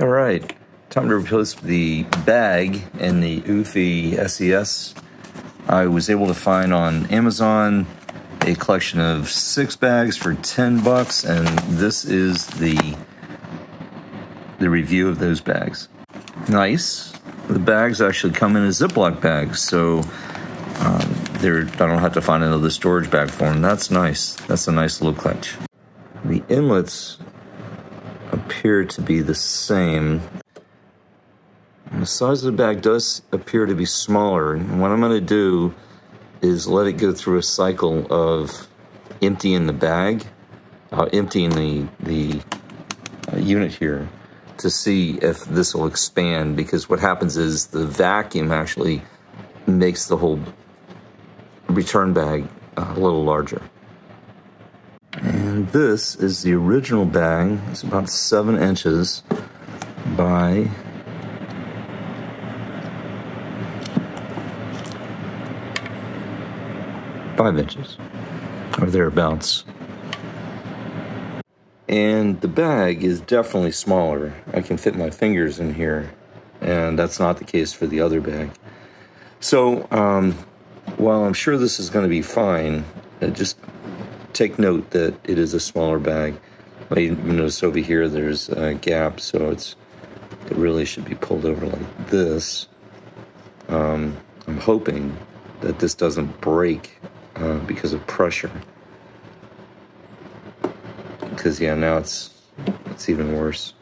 All right, time to replace the bag in the Eufy SES. I was able to find on Amazon a collection of 6 bags for $10, and this is the review of those bags. Nice. The bags actually come in a Ziploc bag, so I don't have to find another storage bag for them. That's nice. That's a nice little clutch. The inlets appear to be the same. The size of the bag does appear to be smaller, and what I'm going to do is let it go through a cycle of emptying the bag, emptying the unit here, to see if this will expand, because what happens is the vacuum actually makes the whole return bag a little larger. And this is the original bag. It's about 7 inches by 5 inches, or thereabouts. And the bag is definitely smaller. I can fit my fingers in here, and that's not the case for the other bag. So, while I'm sure this is going to be fine, just take note that it is a smaller bag. You notice over here there's a gap, so it really should be pulled over like this. I'm hoping that this doesn't break because of pressure. Because now it's even worse.